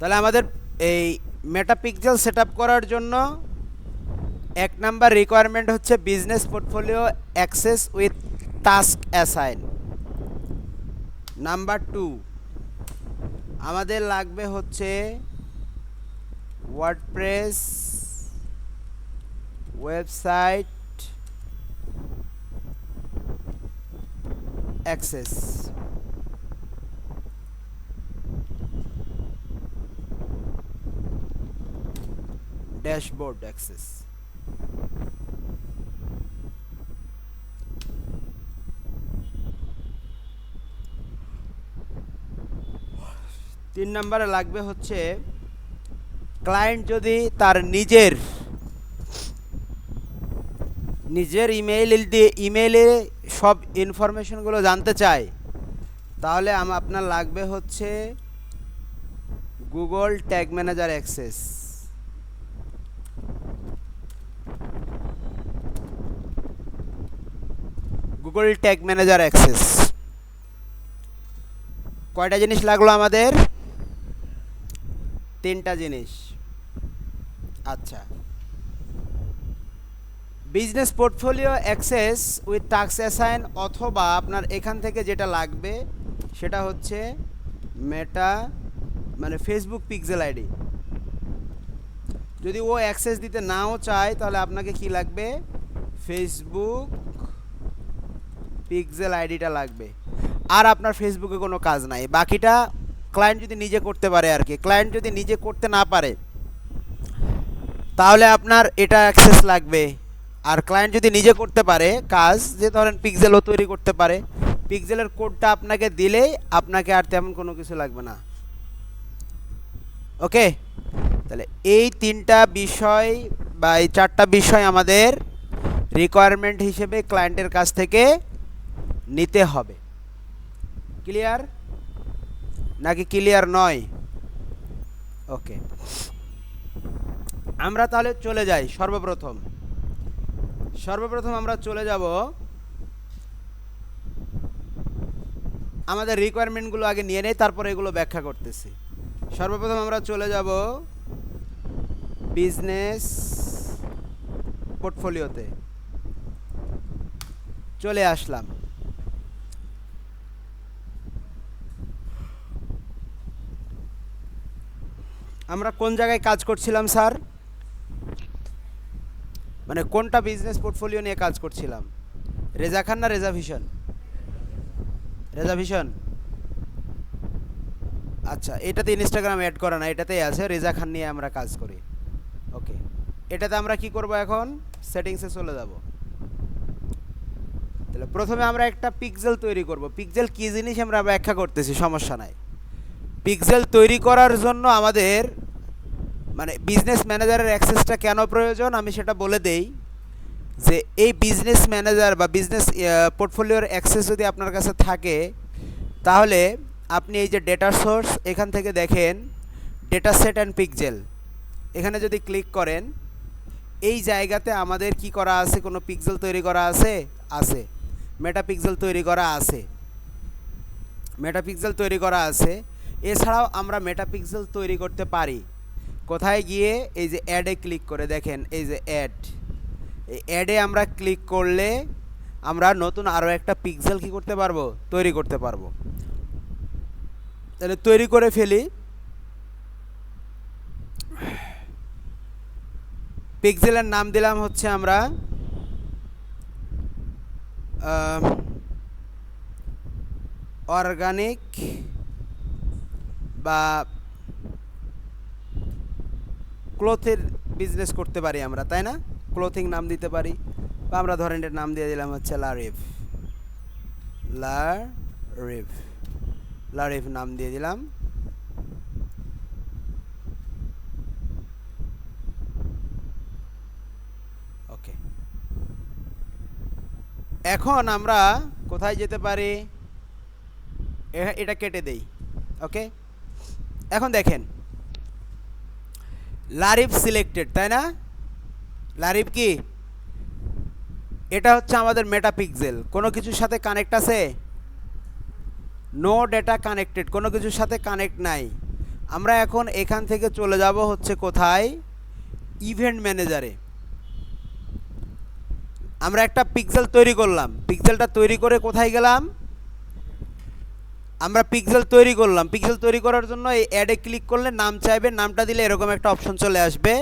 তাহলে আমাদের এই মেটাপিক্সেল সেটআপ করার জন্য এক নাম্বার রিকোয়ারমেন্ট হচ্ছে business portfolio access with task assign. Number 2 আমাদের লাগবে হচ্ছে WordPress website access. Dashboard access. তিন নম্বরে লাগবে হচ্ছে ক্লায়েন্ট যদি তার নিজের ইমেইলে সব ইনফরমেশনগুলো জানতে চায়, তাহলে আপনার লাগবে হচ্ছে Google tag manager access. Google tag manager access. কয়টা জিনিস লাগলো আমাদের? তিনটা জিনিস। আচ্ছা, business portfolio access with task assign, অথবা আপনার এখান থেকে যেটা লাগবে সেটা হচ্ছে ফেসবুক পিক্সেল আইডি। যদি ও অ্যাক্সেস দিতে নাও চায় তাহলে আপনাকে কি লাগবে? ফেসবুক পিক্সেল আইডিটা লাগবে। আর আপনার ফেসবুকে কোনো কাজ নাই, বাকিটা ক্লায়েন্ট যদি নিজে করতে পারে আর কি। ক্লায়েন্ট যদি নিজে করতে না পারে তাহলে আপনার এটা অ্যাক্সেস লাগবে। আর ক্লায়েন্ট যদি নিজে করতে পারে কাজ, যে ধরেন পিক্সেলও তৈরি করতে পারে, পিক্সেলের কোডটা আপনাকে দিলেই আপনাকে আর তেমন কোনো কিছু লাগবে না। ওকে, তাহলে এই তিনটা বিষয় বা এই চারটা বিষয় আমাদের রিকোয়ারমেন্ট হিসেবে ক্লায়েন্টের কাছ থেকে নিতে হবে। ক্লিয়ার নাকি ক্লিয়ার নয়? ওকে, আমরা তাহলে চলে যাই। সর্বপ্রথম আমরা চলে যাব আমাদের রিকোয়ারমেন্টগুলো আগে নিয়ে নেই, তারপরে এগুলো ব্যাখ্যা করতেছি। সর্বপ্রথম আমরা চলে যাব বিজনেস পোর্টফোলিওতে। চলে আসলাম। আমরা কোন জায়গায় কাজ করছিলাম স্যার? মানে কোনটা বিজনেস পোর্টফোলিও নিয়ে কাজ করছিলাম? রেজা খান না রেজা ভিশন? রেজা ভিশন। আচ্ছা, এটাতে ইনস্টাগ্রাম অ্যাড করা না, এটাতেই আছে রেজা খান নিয়ে আমরা কাজ করি। ওকে, এটাতে আমরা কি করব? এখন সেটিংসে চলে যাব। তাহলে প্রথমে আমরা একটা পিক্সেল তৈরি করব। পিক্সেল কী জিনিস আমরা ব্যাখ্যা করতেছি, সমস্যা নাই। পিক্সেল তৈরি করার জন্য আমাদের বিজনেস ম্যানেজারের অ্যাক্সেসটা কেন প্রয়োজন আমি সেটা বলে দেই। যে এই বিজনেস ম্যানেজার বা বিজনেস পোর্টফোলিওর অ্যাক্সেস যদি আপনার কাছে থাকে, তাহলে আপনি এই যে ডেটা সোর্স, এখান থেকে দেখেন ডেটা সেট অ্যান্ড পিক্সেল, এখানে যদি ক্লিক করেন এই জায়গাতে আমাদের কি করা আছে? কোনো পিক্সেল তৈরি করা আছে? আছে। মেটাপিক্সেল তৈরি করা আছে। মেটাপিক্সেল তৈরি করা আছে। এছাড়াও আমরা মেটাপিক্সেল তৈরি করতে পারি। কোথায় গিয়ে? এই যে অ্যাডে ক্লিক করে দেখেন, এই যে অ্যাড, এই অ্যাডে আমরা ক্লিক করলে আমরা নতুন আরও একটা পিক্সেল কি করতে পারবো? তৈরি করতে পারবো। তাহলে তৈরি করে ফেলি। পিক্সেলের নাম দিলাম হচ্ছে আমরা অর্গানিক বা ক্লথের বিজনেস করতে পারি আমরা, তাই না? ক্লোথিং নাম দিতে পারি, বা আমরা ধরেন এর নাম দিয়ে দিলাম হচ্ছে লারিভ নাম দিয়ে দিলাম। ওকে, এখন আমরা কোথায় যেতে পারি? এটা কেটে দেই। ওকে, এখন দেখেন লারিভ সিলেক্টেড, তাই না? লারিভ কি? এটা হচ্ছে আমাদের মেটাপিক্সেল। কোনো কিছুর সাথে কানেক্ট আছে? নো ডেটা কানেক্টেড, কোনো কিছুর সাথে কানেক্ট নাই। আমরা এখন এখান থেকে চলে যাব হচ্ছে কোথায়, ইভেন্ট ম্যানেজারে। আমরা একটা পিক্সেল তৈরি করলাম, পিক্সেলটা তৈরি করে কোথায় গেলাম, আমরা পিক্সেল তৈরি করলাম। পিক্সেল তৈরি করার জন্য এই অ্যাডে ক্লিক করলে নাম চাইবে, নামটা দিলে এরকম একটা অপশন চলে আসবে।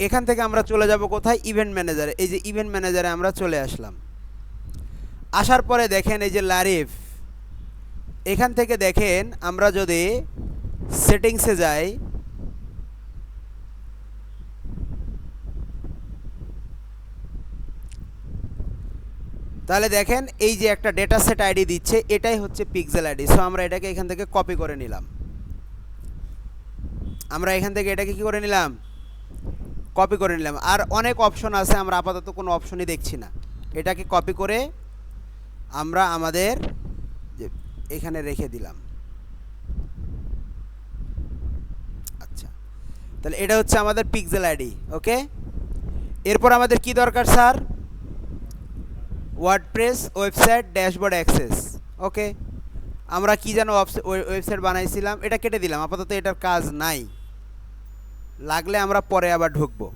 এখান থেকে আমরা চলে যাব কোথায়, ইভেন্ট ম্যানেজারে। এই যে ইভেন্ট ম্যানেজারে আমরা চলে আসলাম। আসার পরে দেখেন এই যে লারিফ, এখান থেকে দেখেন আমরা যদি সেটিংসে যাই, তাহলে দেখেন এই যে একটা ডেটা সেট আইডি দিচ্ছে, এটাই হচ্ছে পিক্সেল আইডি। সো আমরা এটাকে এখান থেকে কপি করে নিলাম। আমরা এখান থেকে এটাকে কি করে নিলাম, কপি করে নিলাম। আর অনেক অপশন আছে, আমরা আপাতত কোনো অপশনই দেখছি না। এটাকে কপি করে আমরা আমাদের যে এখানে রেখে দিলাম। আচ্ছা, তাহলে এটা হচ্ছে আমাদের পিক্সেল আইডি। ওকে, এরপর আমাদের কি দরকার sir, WordPress website dashboard access. Okay, আমরা কি যেন ওয়েবসাইট বানাইছিলাম, এটা কেটে দিলাম, আপাতত এটার কাজ নাই, লাগলে আমরা পরে আবার ঢুকবো।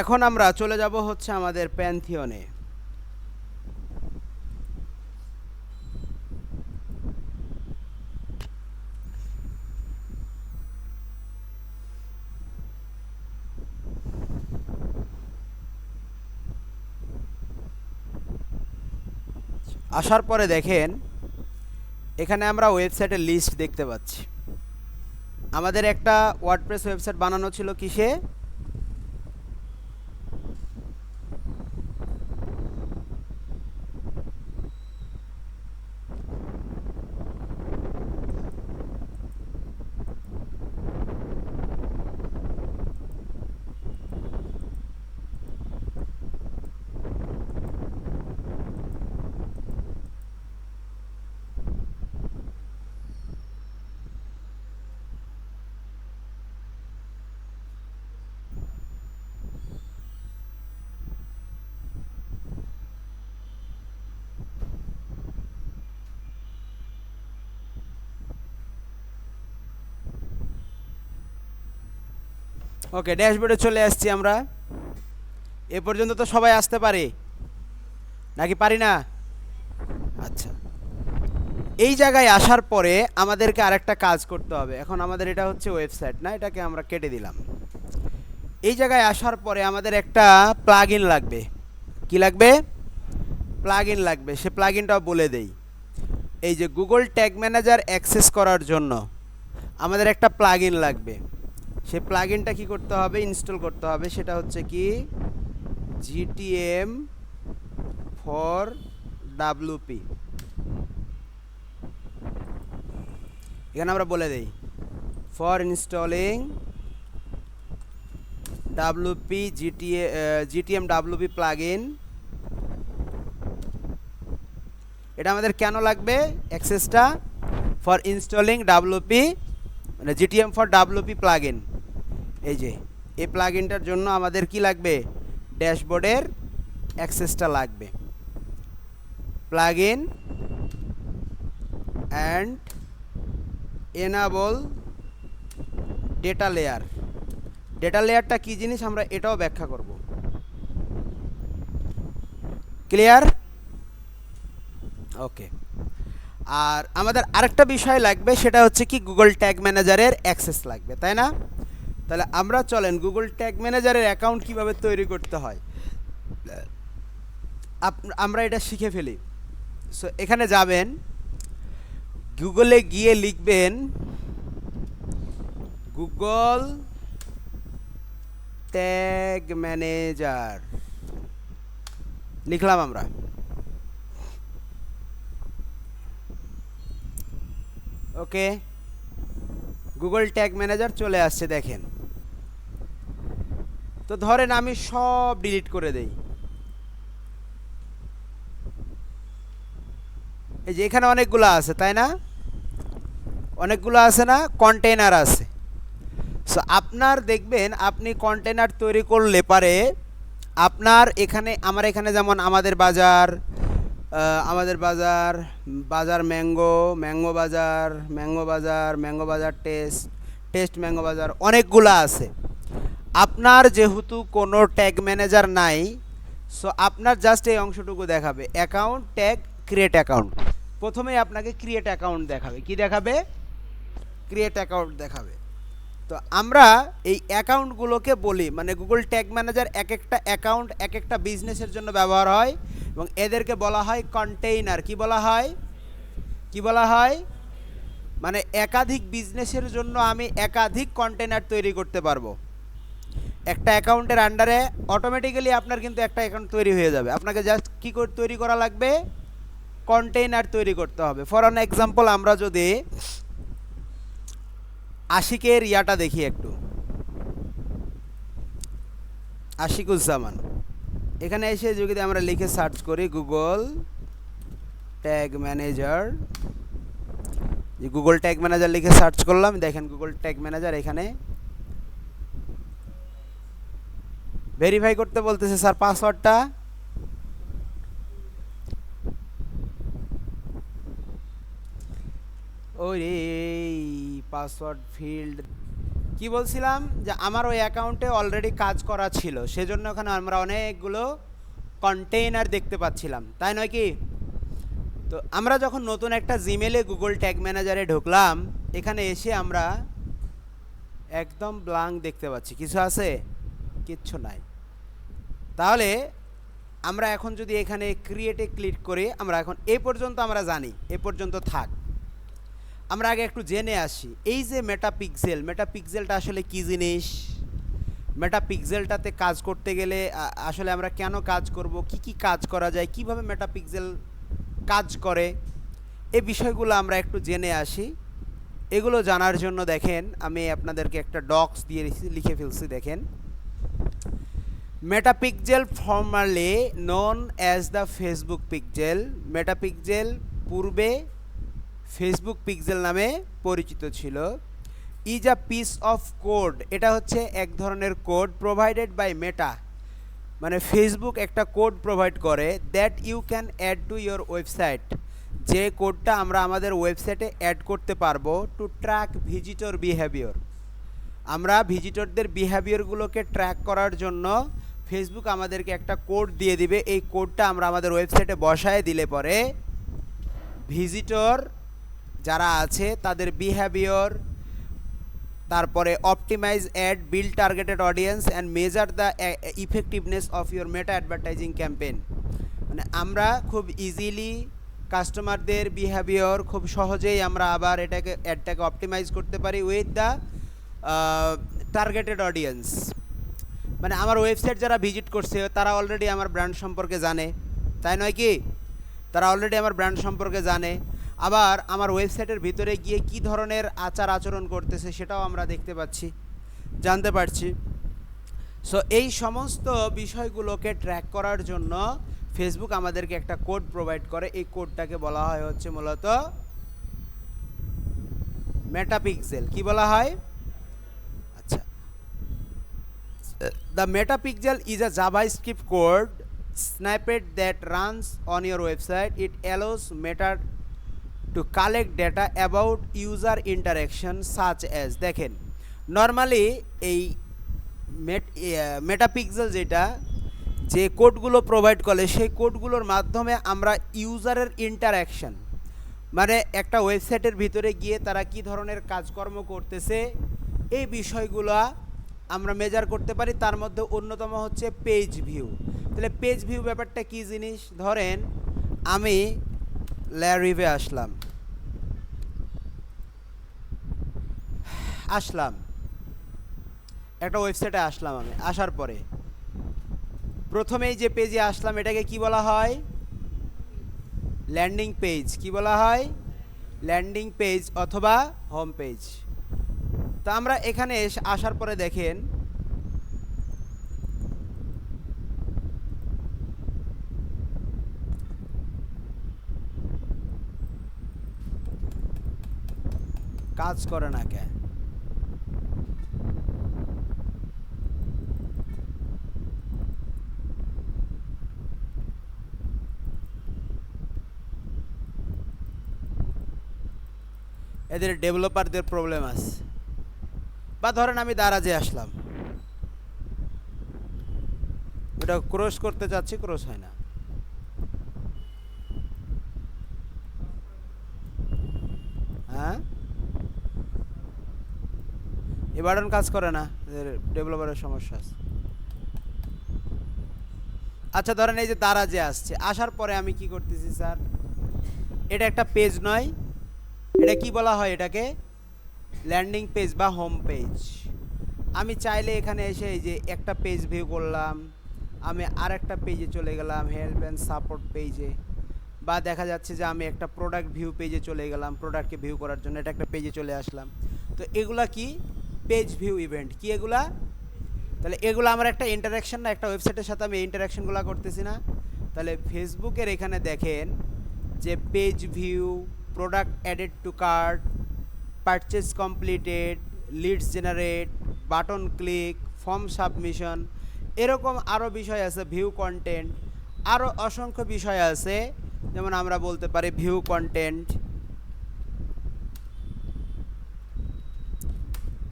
এখন আমরা চলে যাব হচ্ছে আমাদের প্যান্থিয়নে। আসার পরে দেখেন এখানে আমরা ওয়েবসাইটের লিস্ট দেখতে পাচ্ছি। আমাদের একটা ওয়ার্ডপ্রেস ওয়েবসাইট বানানো ছিল কিসে, ওকে ড্যাশবোর্ডে চলে আসছি আমরা। এ পর্যন্ত তো সবাই আসতে পারে নাকি পারি না? আচ্ছা, এই জায়গায় আসার পরে আমাদেরকে আরেকটা কাজ করতে হবে। এখন আমাদের এটা হচ্ছে ওয়েবসাইট না, এটাকে আমরা কেটে দিলাম। এই জায়গায় আসার পরে আমাদের একটা প্লাগইন লাগবে। কি লাগবে? প্লাগইন লাগবে। সে প্লাগইনটাও বলে দেই। এই যে গুগল ট্যাগ ম্যানেজার অ্যাক্সেস করার জন্য আমাদের একটা প্লাগইন লাগবে। সে প্লাগইনটা কি করতে হবে, ইনস্টল করতে হবে। সেটা হচ্ছে কি GTM ফর WP। এখানে আমরা বলে দেই for installing WP GTM WP plugin. এটা আমাদের কেন লাগবে অ্যাক্সেসটা, ফর ইনস্টলিং WP মানে GTM ফর WP প্লাগইন। এই যে এই প্লাগইনটার জন্য আমাদের কি লাগবে, ড্যাশবোর্ডের অ্যাক্সেসটা লাগবে। Plugin and enable data layer. Data লেয়ারটা কি জিনিস আমরা এটাও ব্যাখ্যা করব। ক্লিয়ার? ওকে, আর আমাদের আরেকটা বিষয় লাগবে, সেটা হচ্ছে কি গুগল ট্যাগ ম্যানেজারের অ্যাক্সেস লাগবে, তাই না? তাহলে আমরা চলেন গুগল ট্যাগ ম্যানেজারের অ্যাকাউন্ট কিভাবে তৈরি করতে হয় আমরা এটা শিখে ফেলি। সো এখানে যাবেন, গুগলে গিয়ে লিখবেন গুগল ট্যাগ ম্যানেজার, লিখলাম আমরা। ওকে, গুগল ট্যাগ ম্যানেজার চলে আসছে দেখেন। তো ধরেন আমি সব ডিলিট করে দেই। এই যে এখানে অনেকগুলো আছে, তাই না? অনেকগুলো আছে না, কন্টেইনার আছে। সো আপনার দেখবেন আপনি কন্টেনার তৈরি করলে পারে আপনার এখানে আমার এখানে যেমন আমাদের বাজার বাজার ম্যাঙ্গো বাজার টেস্ট ম্যাঙ্গো বাজার অনেকগুলা আছে। আপনার যেহেতু কোনো ট্যাগ ম্যানেজার নাই, সো আপনার জাস্ট এই অংশটুকু দেখাবে অ্যাকাউন্ট ট্যাগ ক্রিয়েট অ্যাকাউন্ট। প্রথমেই আপনাকে ক্রিয়েট অ্যাকাউন্ট দেখাবে, কি দেখাবে? ক্রিয়েট অ্যাকাউন্ট দেখাবে। তো আমরা এই অ্যাকাউন্টগুলোকে বলি, মানে গুগল ট্যাগ ম্যানেজার এক একটা অ্যাকাউন্ট এক একটা বিজনেসের জন্য ব্যবহার হয় এবং এদেরকে বলা হয় কন্টেইনার। কি বলা হয়? কি বলা হয়? মানে একাধিক বিজনেসের জন্য আমি একাধিক কন্টেইনার তৈরি করতে পারবো। একটা অ্যাকাউন্টের আন্ডারে অটোমেটিক্যালি আপনার কিন্তু একটা অ্যাকাউন্ট তৈরি হয়ে যাবে। আপনাকে জাস্ট কী করে তৈরি করা লাগবে? কন্টেইনার তৈরি করতে হবে। ফর অ্যান এক্সাম্পল, আমরা যদি আশিকের ইয়াটা দেখি একটু, আশিকুজ্জামান, এখানে এসে যদি আমরা লিখে সার্চ করি গুগল ট্যাগ ম্যানেজার, যে গুগল ট্যাগ ম্যানেজার লিখে সার্চ করলাম, দেখেন গুগল ট্যাগ ম্যানেজার এখানে ভেরিফাই করতে বলতেছে স্যার পাসওয়ার্ডটা। ওরে পাসওয়ার্ড ফিল্ড, কি বলছিলাম যে আমার ওই অ্যাকাউন্টে অলরেডি কাজ করা ছিল, সেজন্য ওখানে আমরা অনেকগুলো কন্টেইনার দেখতে পাচ্ছিলাম, তাই নয় কি? তো আমরা যখন নতুন একটা জিমেলে গুগল ট্যাগ ম্যানেজারে ঢুকলাম, এখানে এসে আমরা একদম ব্ল্যাঙ্ক দেখতে পাচ্ছি, কিছু আছে? কিচ্ছু নাই। তাহলে আমরা এখন যদি এখানে ক্রিয়েটে ক্লিক করি, আমরা এখন এ পর্যন্ত আমরা জানি, এ পর্যন্ত থাক। আমরা আগে একটু জেনে আসি, এই যে মেটাপিক্সেলটা আসলে কি জিনিস, মেটাপিক্সেলটাতে কাজ করতে গেলে আসলে আমরা কেন কাজ করব, কি কি কাজ করা যায়, কিভাবে মেটাপিক্সেল কাজ করে, এই বিষয়গুলো আমরা একটু জেনে আসি। এগুলো জানার জন্য দেখেন আমি আপনাদেরকে একটা ডক্স দিয়ে লিখে ফেলছি, দেখেন Meta Pixel formally known as the Facebook pixel. Meta Pixel পূর্বে ফেসবুক পিক্সেল নামে পরিচিত ছিল। Is a piece of code, এটা হচ্ছে এক ধরনের কোড প্রোভাইডেড বাই মেটা, মানে ফেসবুক একটা কোড প্রোভাইড করে, that you can add to your website, যে কোডটা আমরা আমাদের ওয়েবসাইটে অ্যাড করতে পারবো টু ট্র্যাক ভিজিটর বিহেভিয়র। আমরা ভিজিটরদের বিহেভিয়রগুলোকে ট্র্যাক করার জন্য ফেসবুক আমাদেরকে একটা কোড দিয়ে দিবে, এই কোডটা আমরা আমাদের ওয়েবসাইটে বসায় দিলে পরে ভিজিটর যারা আছে তাদের বিহেভিয়র, তারপরে optimise ad, build targeted audience and measure the effectiveness of your Meta advertising campaign. মানে আমরা খুব ইজিলি কাস্টমারদের বিহেভিয়র খুব সহজেই আমরা আবার অ্যাডটাকে অপটিমাইজ করতে পারি উইথ দ্য টার্গেটেড অডিয়েন্স। মানে আমার ওয়েবসাইট যারা ভিজিট করছে তারা অলরেডি আমার ব্র্যান্ড সম্পর্কে জানে, তাই নয় কি? তারা অলরেডি আমার ব্র্যান্ড সম্পর্কে জানে। আবার আমার ওয়েবসাইটের ভিতরে গিয়ে কি ধরনের আচার আচরণ করতেছে সেটাও আমরা দেখতে পাচ্ছি, জানতে পারছি। সো এই সমস্ত বিষয়গুলোকে ট্র্যাক করার জন্য ফেসবুক আমাদেরকে একটা কোড প্রোভাইড করে, এই কোডটাকে বলা হয় হচ্ছে মূলত মেটাপিক্সেল। কি বলা হয়? আচ্ছা, the Meta Pixel is a JavaScript code snippet that runs on your website. It allows Meta to collect data about user interaction such as, দেখেন নর্মালি এই মেটাপিক্সেল যেটা যে কোডগুলো প্রোভাইড করে সেই কোডগুলোর মাধ্যমে আমরা ইউজারের ইন্টারাকশন, মানে একটা ওয়েবসাইটের ভিতরে গিয়ে তারা কি ধরনের কাজকর্ম করতেছে এই বিষয়গুলো আমরা মেজার করতে পারি। তার মধ্যে অন্যতম হচ্ছে পেজ ভিউ। তাহলে পেজ ভিউ ব্যাপারটা কী জিনিস? ধরেন আমি ল্যারিভে আসলাম একটা ওয়েবসাইটে আসলাম, আমি আসার পরে প্রথমেই যে পেজে আসলাম এটাকে কি বলা হয়? Landing page. কি বলা হয়? ল্যান্ডিং পেজ অথবা হোম পেজ। তো আমরা এখানে আসার পরে দেখেন কাজ করে না কেন? এদের ডেভেলপারদের প্রবলেম আছে। বা ধরেন আমি দারাজে আসলাম, ওটা ক্রস করতে চাচ্ছি, ক্রস হয় না। হ্যাঁ, এ বাটন কাজ করে না, এদের ডেভেলপারের সমস্যা আছে। আচ্ছা ধরেন এই যে দারাজে আসছে, আসার পরে আমি কি করতেছি স্যার, এটা একটা পেজ নয়, এটা কি বলা হয়, এটাকে ল্যান্ডিং পেজ বা হোম পেজ। আমি চাইলে এখানে এসে এই যে একটা পেজ ভিউ করলাম, আমি আর একটা পেজে চলে গেলাম, হেল্প অ্যান্ড সাপোর্ট পেজে, বা দেখা যাচ্ছে যে আমি একটা প্রোডাক্ট ভিউ পেজে চলে গেলাম, প্রোডাক্টকে ভিউ করার জন্য এটা একটা পেজে চলে আসলাম। তো এগুলা কি পেজ ভিউ ইভেন্ট, কি এগুলা? তাহলে এগুলো আমার একটা ইন্টারাকশন না, একটা ওয়েবসাইটের সাথে আমি এই ইন্টারাকশনগুলো করতেছি না। তাহলে ফেসবুকের এখানে দেখেন যে page view, product added to cart, purchase completed, leads generate, button click, form submission, এরকম আরও বিষয় আছে, ভিউ কন্টেন্ট, আরও অসংখ্য বিষয় আছে। যেমন আমরা বলতে পারি view content,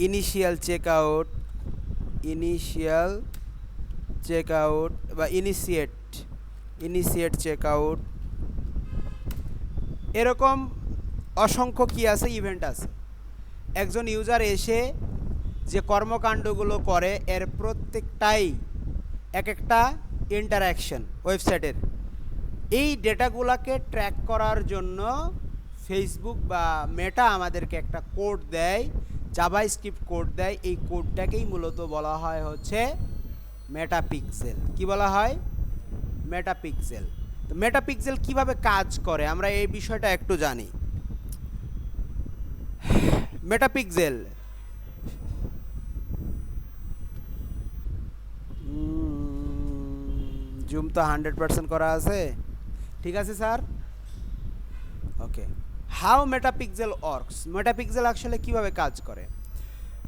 initial checkout, initial checkout বা ইনিশিয়েট চেকআউট, এরকম অসংখ্য কি আছে, ইভেন্ট আছে। একজন ইউজার এসে যে কর্মকাণ্ডগুলো করে এর প্রত্যেকটাই এক একটা ইন্টারাকশন ওয়েবসাইটের। এই ডেটাগুলোকে ট্র্যাক করার জন্য ফেসবুক বা মেটা আমাদেরকে একটা কোড দেয়, জাভাস্ক্রিপ্ট কোড দেয়। এই কোডটাকেই মূলত বলা হয় হচ্ছে মেটাপিক্সেল। কি বলা হয়? মেটাপিক্সেল। তো মেটাপিক্সেল কিভাবে কাজ করে আমরা এই বিষয়টা একটু জানি। মেটাপিক্সেল জুম তো 100% করা আছে, ঠিক আছে sir, okay. How Meta Pixel works, Meta Pixel আসলে কিভাবে কাজ করে?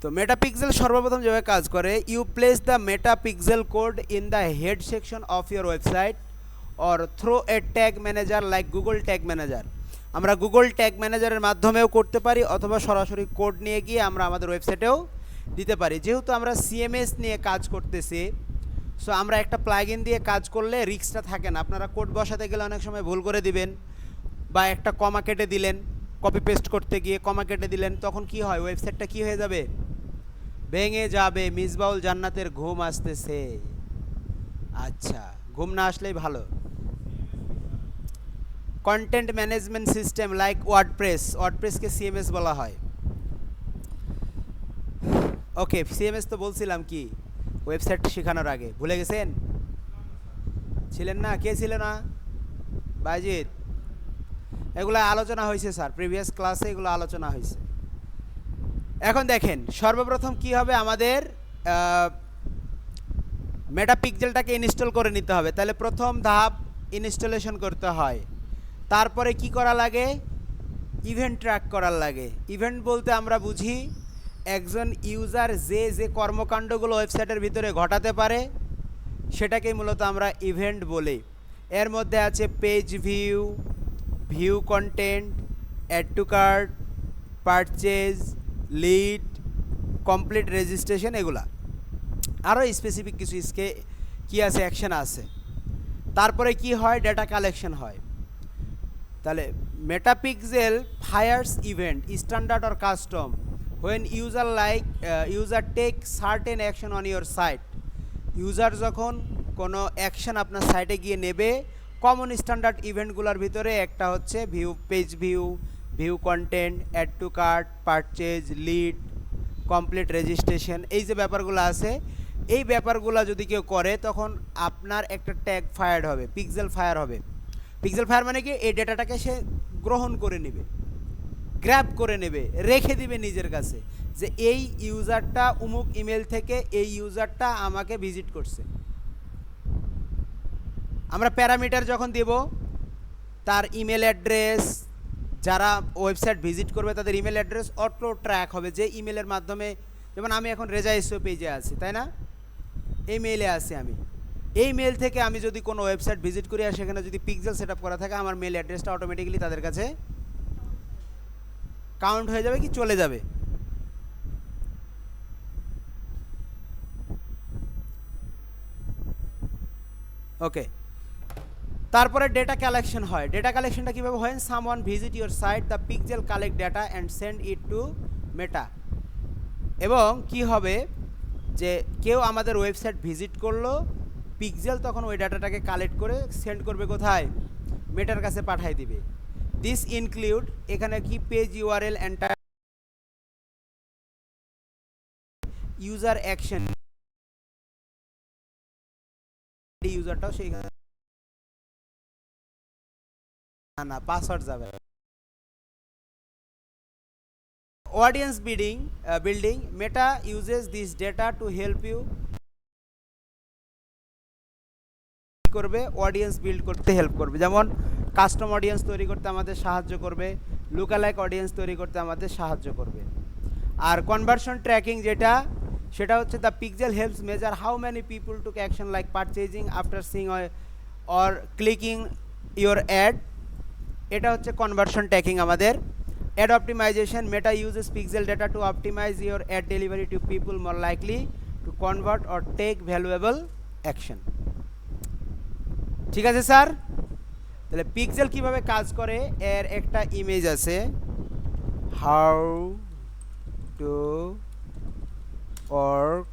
তো মেটাপিক্সেল সর্বপ্রথম যেভাবে কাজ করে, you place the Meta pixel code in the head section of your website or through a tag manager like Google tag manager. আমরা গুগল ট্যাগ ম্যানেজারের মাধ্যমেও করতে পারি, অথবা সরাসরি কোড নিয়ে গিয়ে আমরা আমাদের ওয়েবসাইটেও দিতে পারি। যেহেতু আমরা সিএমএস নিয়ে কাজ করতেছি, সো আমরা একটা প্লাগইন দিয়ে কাজ করলে রিস্কটা থাকে না। আপনারা কোড বসাতে গেলে অনেক সময় ভুল করে দিবেন, বা একটা কমা কেটে দিলেন, কপি পেস্ট করতে গিয়ে কমা কেটে দিলেন, তখন কি হয়, ওয়েবসাইটটা কি হয়ে যাবে, ভেঙে যাবে। মিসবাউল জান্নাতের ঘুম আসতেছে। আচ্ছা, ঘুম না আসলেই ভালো। কন্টেন্ট ম্যানেজমেন্ট সিস্টেম লাইক ওয়ার্ডপ্রেসকে সিএমএস বলা হয়। ওকে, সিএমএস তো বলছিলাম কি ওয়েবসাইট শেখানোর আগে, ভুলে গেছেন? ছিলেন না? কে ছিল না? বাজিত, এগুলো আলোচনা হয়েছে স্যার, প্রিভিয়াস ক্লাসে এগুলো আলোচনা হয়েছে। এখন দেখেন সর্বপ্রথম কি হবে, আমাদের মেটাপিক্সেলটাকে ইনস্টল করে নিতে হবে। তাহলে প্রথম ধাপ ইনস্টলেশন করতে হয়। তারপরে কি করা লাগে, ইভেন্ট ট্র্যাক করার লাগে। ইভেন্ট বলতে আমরা বুঝি একজন ইউজার যে যে কর্মকাণ্ডগুলো ওয়েবসাইটের ভিতরে ঘটাতে পারে সেটাকেই মূলত আমরা ইভেন্ট বলি। এর মধ্যে আছে page view, view content, add to cart, purchase, lead, complete registration, এগুলা আরও স্পেসিফিক কিছু কি আছে, অ্যাকশন আছে। তারপরে কি হয়, ডেটা কালেকশন হয়। তাহলে Meta pixel fires event standard or custom when user take certain action on your site. User যখন কোনো অ্যাকশন আপনার সাইটে গিয়ে নেবে, কমন স্ট্যান্ডার্ড ইভেন্টগুলোর ভিতরে একটা হচ্ছে page view, view content, add to cart, purchase, lead, complete registration, এই যে ব্যাপারগুলো আছে, এই ব্যাপারগুলো যদি কেউ করে তখন আপনার একটা ট্যাগ ফায়ার হবে, পিক্সেল ফায়ার হবে। পিক্সেল ফায়ার মানে কি, এই ডেটাটাকে সে গ্রহণ করে নেবে, গ্র্যাব করে নেবে, রেখে দিবে নিজের কাছে, যে এই ইউজারটা অমুক ইমেল থেকে এই ইউজারটা আমাকে ভিজিট করছে। আমরা প্যারামিটার যখন দেব, তার ইমেল অ্যাড্রেস, যারা ওয়েবসাইট ভিজিট করবে তাদের ইমেল অ্যাড্রেস অটো ট্র্যাক হবে, যে ইমেলের মাধ্যমে, যেমন আমি এখন রেজা এসও পেজে আছি, তাই না, এই মেইলে আছি আমি, এই মেল থেকে আমি যদি কোনো ওয়েবসাইট ভিজিট করি আর সেখানে যদি পিক্সেল সেট আপ করা থাকে, আমার মেল অ্যাড্রেসটা অটোমেটিক্যালি তাদের কাছে কাউন্ট হয়ে যাবে কি চলে যাবে। ওকে, তারপরে ডেটা কালেকশন হয়। ডেটা কালেকশনটা কীভাবে হয়? Someone visit your site, the pixel collect data and send it to Meta. এবং কি হবে যে কেউ আমাদের ওয়েবসাইট ভিজিট করলো, পিক্সেল তখন ওই ডাটাটাকে কালেক্ট করে সেন্ড করবে কোথায়? মেটার কাছে পাঠিয়ে দিবে। দিস ইনক্লুড, এখানে কি page URL enter user action, ইউজারটাও সেইখানে না পাসওয়ার্ড যাবে। Audience building, Meta uses this data to help you করবে অডিয়েন্স বিল্ড করতে হেল্প করবে। যেমন কাস্টম অডিয়েন্স তৈরি করতে আমাদের সাহায্য করবে, লুকালাইক অডিয়েন্স তৈরি করতে আমাদের সাহায্য করবে। আর কনভার্সন ট্র্যাকিং যেটা, সেটা হচ্ছে the pixel helps measure how many people took action like purchasing after seeing or clicking your ad. এটা হচ্ছে কনভার্সন ট্র্যাকিং আমাদের। Ad optimisation, Meta uses pixel data to optimise your ad delivery to people more likely to convert or take valuable action. ঠিক আছে sir? তাহলে pixel কিভাবে কাজ করে এর একটা ইমেজ আছে, হাউ টু ওয়ার্ক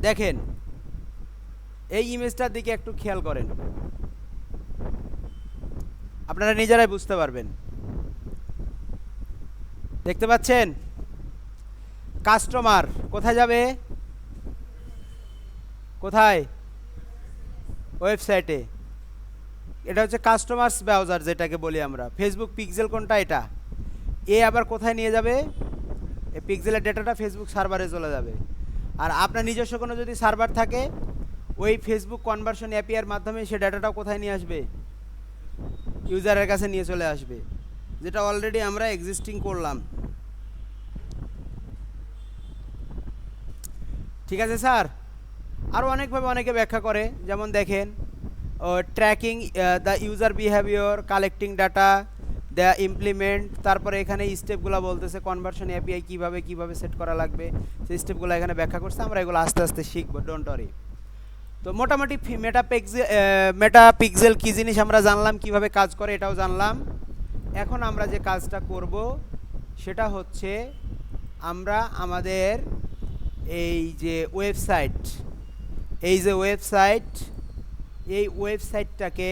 দেখেন এই ইমেজটার দিকে একটু খেয়াল করেন, আপনারা নিজেরাই বুঝতে পারবেন। দেখতে পাচ্ছেন? কাস্টমার কোথায় যাবে? কোথায়? ওয়েবসাইটে। এটা হচ্ছে কাস্টমার্স ব্রাউজার যেটাকে বলি আমরা। ফেসবুক পিক্সেল কোনটা? এটা। এ আবার কোথায় নিয়ে যাবে? এই পিক্সেলের ডেটাটা ফেসবুক সার্ভারে চলে যাবে। আর আপনার নিজস্ব কোনো যদি সার্ভার থাকে, ওই ফেসবুক কনভার্সন অ্যাপিআর মাধ্যমে সে ডাটাটাও কোথায় নিয়ে আসবে? ইউজারের কাছে নিয়ে চলে আসবে, যেটা অলরেডি আমরা এক্সিস্টিং করলাম। ঠিক আছে স্যার? আরও অনেকভাবে অনেকে ব্যাখ্যা করে, যেমন দেখেন tracking the user behaviour, collecting data, the implement. তারপরে এখানে স্টেপগুলো বলতেছে কনভার্সন এপিআই কীভাবে কীভাবে সেট করা লাগবে, সেই স্টেপগুলো এখানে ব্যাখ্যা করছে। আমরা এগুলো আস্তে আস্তে শিখবো, ডোন্ট ওয়ারি। তো মোটামুটি মেটা পিক্সেল কী জিনিস আমরা জানলাম, কিভাবে কাজ করে এটাও জানলাম। এখন আমরা যে কাজটা করব সেটা হচ্ছে আমরা আমাদের এই যে ওয়েবসাইটটাকে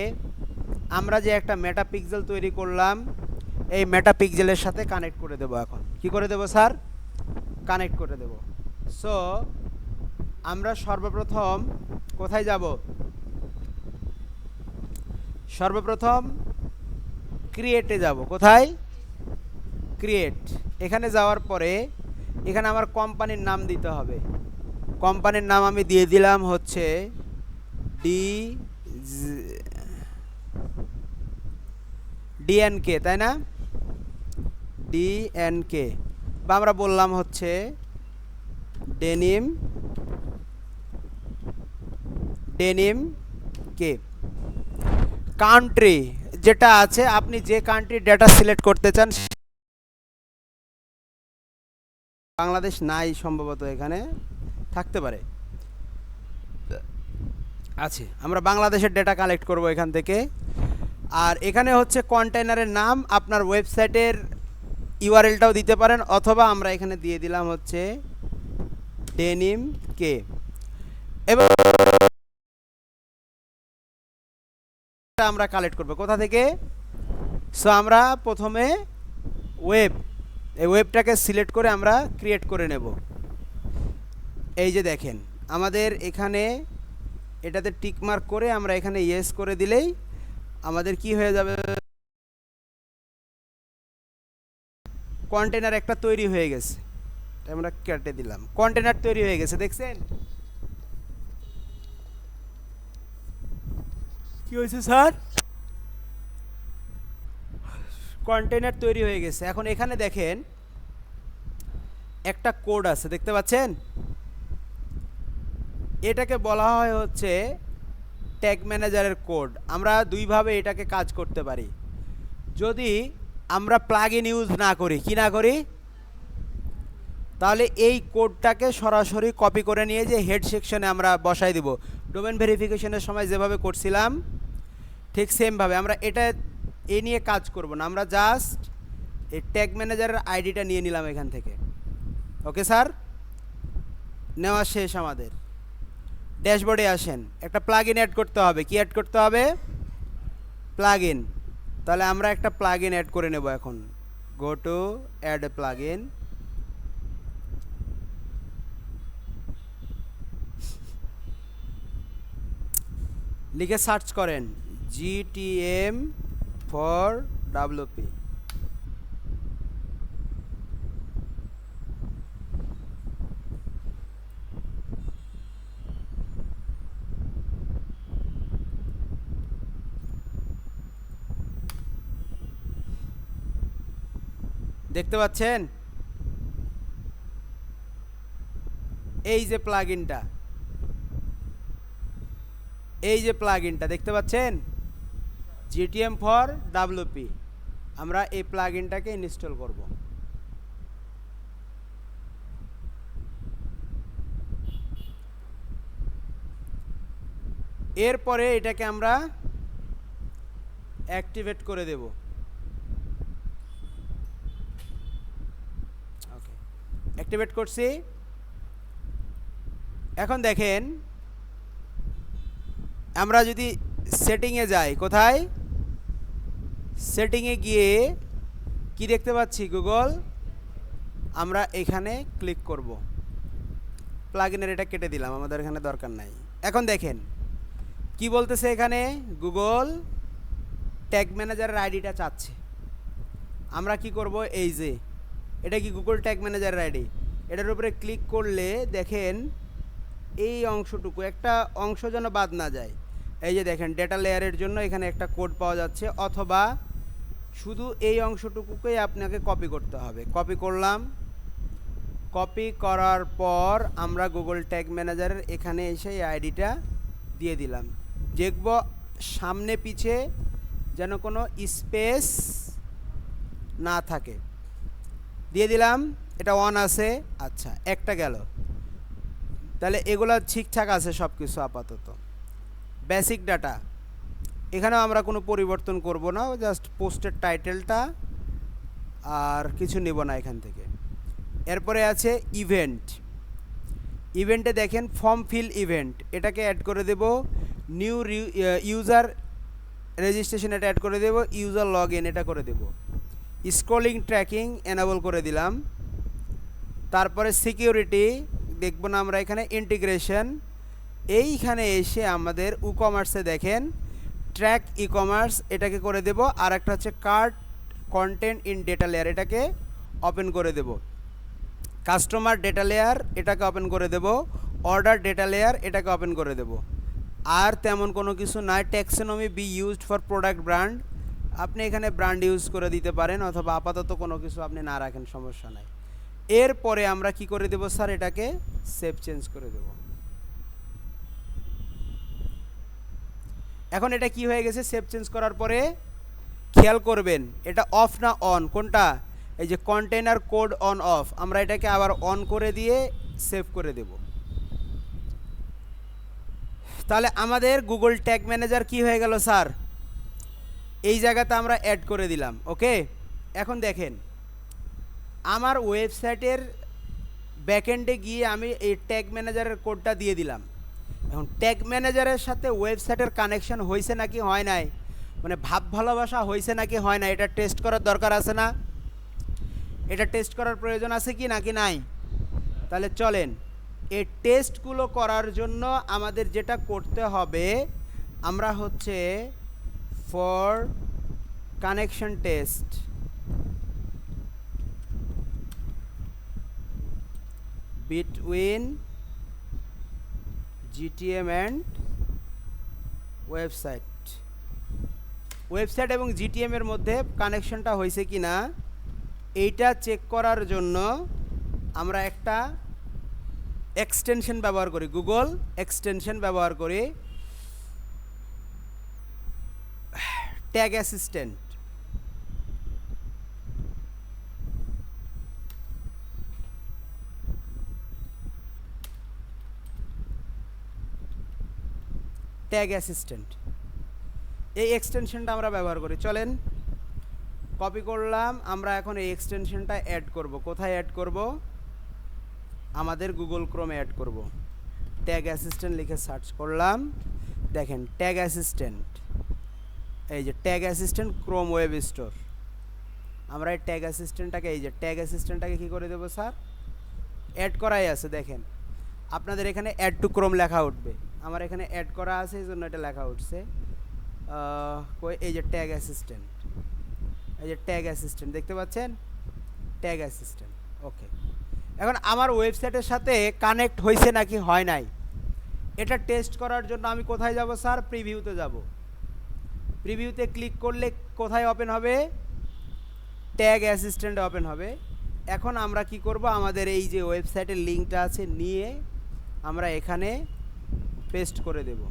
আমরা যে একটা মেটা পিক্সেল তৈরি করলাম, এই মেটা পিক্সেলের সাথে কানেক্ট করে দেব। এখন কি করে দেব স্যার? কানেক্ট করে দেব। সো আমরা সর্বপ্রথম কোথায় যাব? সর্বপ্রথম ক্রিয়েটে যাব। কোথায়? ক্রিয়েট। এখানে যাওয়ার পরে এখানে আমার কোম্পানির নাম দিতে হবে। কোম্পানির নাম আমি দিয়ে দিলাম হচ্ছে ডিএনকে, তাই না? ডিএনকে, বা আমরা বললাম হচ্ছে ডেনিম কে। কান্ট্রি যেটা আছে, আপনি যে কান্ট্রির ডেটা সিলেক্ট করতে চান, বাংলাদেশ নাই সম্ভবত, এখানে থাকতে পারে, আছে। আমরা বাংলাদেশের ডেটা কালেক্ট করব এখান থেকে। আর এখানে হচ্ছে কন্টেইনারের নাম, আপনার ওয়েবসাইটের ইউআরএলটাও দিতে পারেন, অথবা আমরা এখানে দিয়ে দিলাম হচ্ছে ডেনিম কে। এবং আমরা কালেক্ট করব কোথা থেকে? সো আমরা প্রথমে এই ওয়েবটাকে সিলেক্ট করে আমরা ক্রিয়েট করে নেব। এই যে দেখেন আমাদের এখানে এটাতে টিক মার্ক করে আমরা এখানে ইয়েস করে দিলেই আমাদের কি হয়ে যাবে? কন্টেনার একটা তৈরি হয়ে গেছে। আমরা কেটে দিলাম, কন্টেনার তৈরি হয়ে গেছে। দেখছেন কি হয়েছে স্যার? কন্টেনার তৈরি হয়ে গেছে। এখন এখানে দেখেন একটা কোড আছে, দেখতে পাচ্ছেন? এটাকে বলা হয় হচ্ছে ট্যাগ ম্যানেজারের কোড। আমরা দুইভাবে এটাকে কাজ করতে পারি। যদি আমরা প্লাগইন ইউজ না করি, কি না করি, তাহলে এই কোডটাকে সরাসরি কপি করে নিয়ে যে হেড সেকশনে আমরা বসাই দিব, ডোমেন ভেরিফিকেশনের সময় যেভাবে করছিলাম ঠিক সেমভাবে আমরা এটা এ নিয়ে কাজ করব না। আমরা জাস্ট এই ট্যাগ ম্যানেজারের আইডিটা নিয়ে নিলাম এখান থেকে। ওকে স্যার, নেওয়া শেষ আমাদের। ড্যাশবোর্ডে আসেন, একটা প্লাগইন অ্যাড করতে হবে। কি অ্যাড করতে হবে? প্লাগইন। তাহলে আমরা একটা প্লাগইন অ্যাড করে নেব এখন। Go to add a plugin. লিখে সার্চ করেন GTM ফর WP। দেখতে পাচ্ছেন এই যে প্লাগইনটা, এই যে প্লাগইনটা দেখতে পাচ্ছেন GTM ফর WP। আমরা এই প্লাগইনটাকে ইনস্টল করব। এরপরে এটাকে আমরা অ্যাক্টিভেট করে দেব। ওকে, অ্যাক্টিভেট করছি। এখন দেখেন আমরা যদি সেটিংয়ে যাই, কোথায়? সেটিংয়ে গিয়ে কি দেখতে পাচ্ছি? গুগল। আমরা এখানে ক্লিক করব। প্লাগইনের এটা কেটে দিলাম, আমাদের এখানে দরকার নাই। এখন দেখেন কি বলতেছে এখানে, গুগল ট্যাগ ম্যানেজারের আইডিটা চাচ্ছে। আমরা কি করব, এই যে এটা কি গুগল ট্যাগ ম্যানেজারের আইডি, এটার উপরে ক্লিক করলে দেখেন এই অংশটুকু, একটা অংশ যেন বাদ না যায়। এই যে দেখেন ডেটা লেয়ারের জন্য এখানে একটা কোড পাওয়া যাচ্ছে, অথবা শুধু এই অংশটুকুকেই আপনাকে কপি করতে হবে। কপি করলাম। কপি করার পর আমরা গুগল ট্যাগ ম্যানেজারের এখানে এসে এই আইডিটা দিয়ে দিলাম। দেখব সামনে পিছে যেন কোনো স্পেস না থাকে। দিয়ে দিলাম, এটা অন আছে। আচ্ছা, একটা গেল। তাহলে এগুলো ঠিকঠাক আছে সব কিছু আপাতত। বেসিক ডাটা এখানেও আমরা কোনো পরিবর্তন করব না, জাস্ট পোস্টের টাইটেলটা আর কিছু নেব না এখান থেকে। এরপরে আছে ইভেন্ট। ইভেন্টে দেখেন ফর্ম ফিল ইভেন্ট, এটাকে অ্যাড করে দেব। নিউ ইউজার রেজিস্ট্রেশন এটা অ্যাড করে দেব। ইউজার লগ ইন এটা করে দেব। স্ক্রলিং ট্র্যাকিং এনেবল করে দিলাম। তারপরে সিকিউরিটি দেখব না আমরা এখানে, ইন্টিগ্রেশন। এইখানে এসে আমাদের ই-কমার্সে দেখেন ট্র্যাক ই-কমার্স এটাকে করে দেব। আর একটা হচ্ছে cart contained in data layer, এটাকে ওপেন করে দেব। কাস্টমার ডেটা লেয়ার এটাকে ওপেন করে দেব। অর্ডার ডেটা লেয়ার এটাকে ওপেন করে দেব। আর তেমন কোনো কিছু নাই। Taxonomy be used for product brand, আপনি এখানে ব্র্যান্ড ইউজ করে দিতে পারেন, অথবা আপাতত কোনো কিছু আপনি না রাখেন, সমস্যা নাই। এরপরে আমরা কি করে দেব স্যার, এটাকে সেভ চেঞ্জ করে দেব। এখন এটা কি হয়ে গেছে, সেভ চেঞ্জ করার পরে খেয়াল করবেন এটা অফ না অন, কোনটা? এই যে কন্টেনার কোড অন অফ, আমরা এটাকে আবার অন করে দিয়ে সেভ করে দেব। তাহলে আমাদের গুগল ট্যাগ ম্যানেজার কি হয়ে গেল স্যার, এই জায়গাতে আমরা অ্যাড করে দিলাম। ওকে, এখন দেখেন আমার ওয়েবসাইটের ব্যাকএন্ডে গিয়ে আমি এই ট্যাগ ম্যানেজারের কোডটা দিয়ে দিলাম। এখন ট্যাগ ম্যানেজারের সাথে ওয়েবসাইটের কানেকশন হয়েছে নাকি হয় নাই, মানে ভাব ভালোবাসা হয়েছে নাকি হয় না, এটা টেস্ট করার দরকার আছে না? এটা টেস্ট করার প্রয়োজন আছে কি নাকি নাই? তাহলে চলেন এই টেস্টগুলো করার জন্য আমাদের যেটা করতে হবে, আমরা হচ্ছে for connection test between GTM and website, website এবং জিটিএম এর মধ্যে কানেকশনটা হয়েছে কি না এইটা চেক করার জন্য আমরা একটা এক্সটেনশন ব্যবহার করি, গুগল এক্সটেনশন ব্যবহার করি, ট্যাগ অ্যাসিস্ট্যান্ট। ট্যাগ অ্যাসিস্ট্যান্ট এই এক্সটেনশনটা আমরা ব্যবহার করি। চলেন কপি করলাম, আমরা এখন এই এক্সটেনশনটা অ্যাড করব। কোথায় অ্যাড করব? আমাদের গুগল ক্রোমে অ্যাড করব। ট্যাগ অ্যাসিস্ট্যান্ট লিখে সার্চ করলাম, দেখেন ট্যাগ অ্যাসিস্ট্যান্ট, এই যে tag assistant Chrome web store. আমরা এই ট্যাগ অ্যাসিস্ট্যান্টটাকে, এই যে ট্যাগ অ্যাসিস্ট্যান্টটাকে কী করে দেবো স্যার? অ্যাড করাই আছে, দেখেন আপনাদের এখানে অ্যাড টু ক্রোম লেখা উঠবে, আমার এখানে অ্যাড করা আছে এই জন্য এটা লেখা উঠছে। এই যে ট্যাগ অ্যাসিস্ট্যান্ট, এই যে ট্যাগ অ্যাসিস্ট্যান্ট দেখতে পাচ্ছেন, ট্যাগ অ্যাসিস্ট্যান্ট। ওকে, এখন আমার ওয়েবসাইটের সাথে কানেক্ট হয়েছে নাকি হয় নাই এটা টেস্ট করার জন্য আমি কোথায় যাব স্যার? প্রিভিউতে যাব। প্রিভিউতে ক্লিক করলে কোথায় ওপেন হবে? ট্যাগ অ্যাসিস্ট্যান্ট ওপেন হবে। এখন আমরা কি করব? আমাদের এই যে ওয়েবসাইটের লিঙ্কটা আছে নিয়ে আমরা এখানে পেস্ট করে দেব।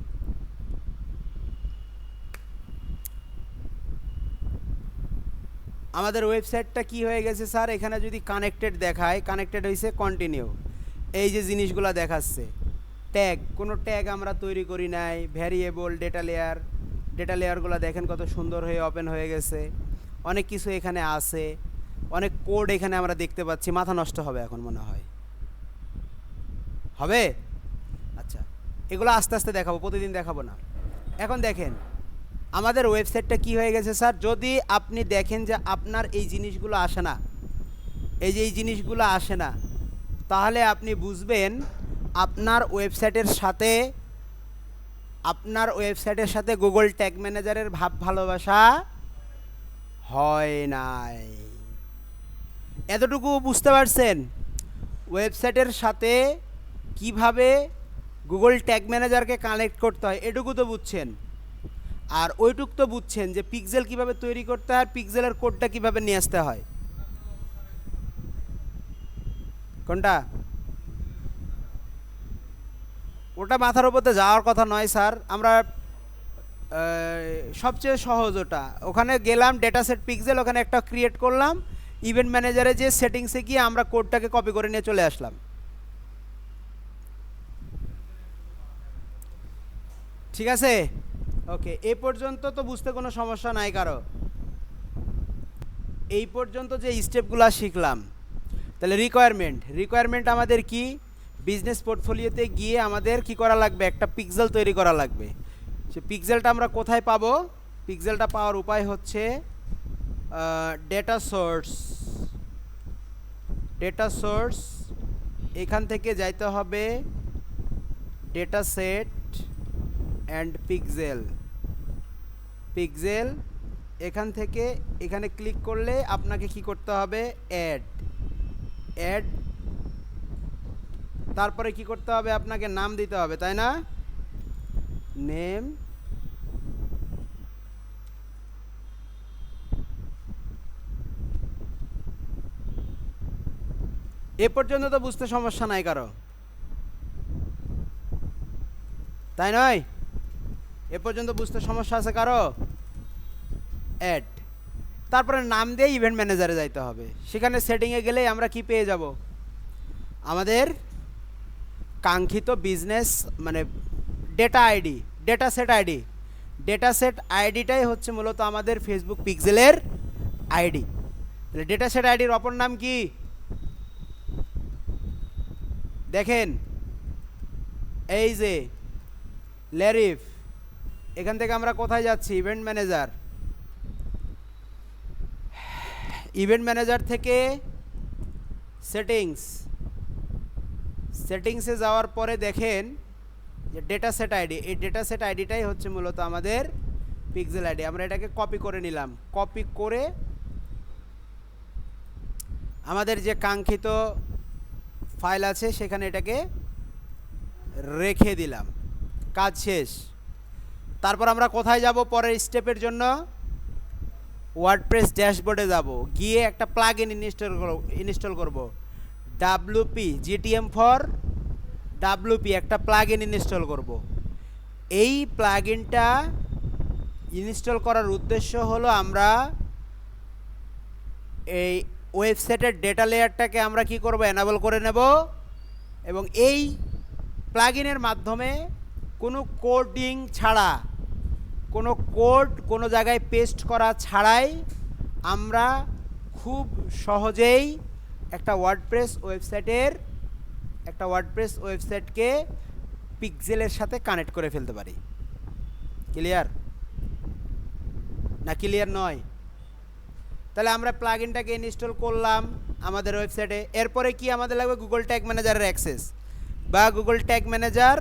আমাদের ওয়েবসাইটটা কি হয়ে গেছে স্যার? এখানে যদি কানেক্টেড দেখায়, কানেক্টেড হয়েছে কন্টিনিউ, এই যে জিনিসগুলো দেখাচ্ছে। ট্যাগ, কোনো ট্যাগ আমরা তৈরি করি নাই। ভ্যারিয়েবল, ডেটা লেয়ার, ডেটা লেয়ারগুলো দেখেন কত সুন্দর হয়ে ওপেন হয়ে গেছে। অনেক কিছু এখানে আছে, অনেক কোড এখানে আমরা দেখতে পাচ্ছি। মাথা নষ্ট হবে এখন মনে হয়, হবে? আচ্ছা, এগুলো আস্তে আস্তে দেখাবো, প্রতিদিন দেখাবো না। এখন দেখেন আমাদের ওয়েবসাইটটা কি হয়ে গেছে স্যার? যদি আপনি দেখেন যে আপনার এই জিনিসগুলো আসে না, এই যে এই জিনিসগুলো আসে না, তাহলে আপনি বুঝবেন আপনার ওয়েবসাইটের সাথে গুগল ট্যাগ ম্যানেজারের ভাব ভালোবাসা হয় নাই। এতটুকু বুঝতে পারছেন? ওয়েবসাইটের সাথে কিভাবে গুগল ট্যাগ ম্যানেজারকে কানেক্ট করতে হয় এটুকু তো বুঝছেন, আর ওইটুক তো বুঝছেন যে পিক্সেল কিভাবে তৈরি করতে হয়, পিক্সেলের কোডটা কিভাবে নিয়ে আসতে হয়। কোনটা? ওটা মাথার উপরে যাওয়ার কথা নয় স্যার। আমরা সবচেয়ে সহজ ওটা, ওখানে গেলাম ডেটা সেট পিক্সেল, ওখানে একটা ক্রিয়েট করলাম, ইভেন্ট ম্যানেজারে যে সেটিংসে গিয়ে আমরা কোডটাকে কপি করে নিয়ে চলে আসলাম। ঠিক আছে? ওকে, এই পর্যন্ত তো বুঝতে কোনো সমস্যা নাই কারো? এই পর্যন্ত যে স্টেপগুলো শিখলাম, তাহলে রিকোয়ারমেন্ট আমাদের কি? বিজনেস পোর্টফোলিওতে গিয়ে আমাদের কি করা লাগবে? একটা পিক্সেল তৈরি করা লাগবে। সে পিক্সেলটা আমরা কোথায় পাবো? পিক্সেলটা পাওয়ার উপায় হচ্ছে ডেটা সোর্স, এখান থেকে যাইতে হবে ডেটা সেট অ্যান্ড পিক্সেল। এখান থেকে এখানে ক্লিক করলে আপনাকে কি করতে হবে? অ্যাড, তারপরে কি করতে হবে? আপনাকে নাম দিতে হবে, তাই না? নেম, এ পর্যন্ত তো বুঝতে সমস্যা নাই কারো, তাই নয়? এ পর্যন্ত বুঝতে সমস্যা আছে কারো? অ্যাড, তারপরে নাম দিয়ে ইভেন্ট ম্যানেজারে যাইতে হবে। সেখানে সেটিংয়ে গেলেই আমরা কি পেয়ে যাব? আমাদের কাঙ্ক্ষিত বিজনেস মানে ডেটা সেট আইডিটাই হচ্ছে মূলত আমাদের ফেসবুক পিক্সেলের আইডি। তাহলে ডেটা সেট আইডির অপর নাম কি? দেখেন এই যে লেরিফ, এখান থেকে আমরা কোথায় যাচ্ছি? ইভেন্ট ম্যানেজার থেকে সেটিংসে যাওয়ার পরে দেখেন যে ডেটা সেট আইডি, এই ডেটা সেট আইডিটাই হচ্ছে মূলত আমাদের পিক্সেল আইডি। আমরা এটাকে কপি করে নিলাম, কপি করে আমাদের যে কাঙ্ক্ষিত ফাইল আছে সেখানে এটাকে রেখে দিলাম, কাজ শেষ। তারপর আমরা কোথায় যাব পরের স্টেপের জন্য? ওয়ার্ডপ্রেস ড্যাশবোর্ডে যাব, গিয়ে একটা প্লাগ ইন ইনস্টল করব। ডাব্লুপি জিটিএম ফর ডাব্লুপি একটা প্লাগ ইন ইনস্টল করব। এই প্লাগ ইনটা ইনস্টল করার উদ্দেশ্য হলো আমরা এই ওয়েবসাইটের ডেটা লেয়ারটাকে আমরা কি করব, এনাবল করে নেব, এবং এই প্লাগ ইনের মাধ্যমে কোনো কোডিং ছাড়া, কোনো কোড কোনো জায়গায় পেস্ট করা ছাড়াই আমরা খুব সহজেই একটা ওয়ার্ডপ্রেস ওয়েবসাইটকে পিক্সেলের সাথে কানেক্ট করে ফেলতে পারি। ক্লিয়ার না ক্লিয়ার নয়? তাহলে আমরা প্লাগইনটাকে ইনস্টল করলাম আমাদের ওয়েবসাইটে। এরপরে কি আমাদের লাগবে? গুগল ট্যাগ ম্যানেজারের অ্যাক্সেস, বা গুগল ট্যাগ ম্যানেজার